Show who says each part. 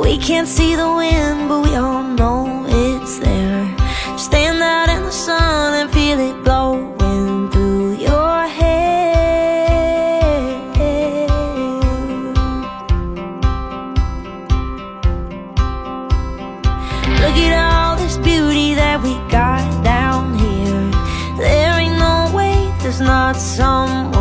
Speaker 1: We can't see the wind, but we all know it's there. Stand out in the sun and feel it blowing through your hair. Look at all this beauty that we got down here. There ain't no way there's not someone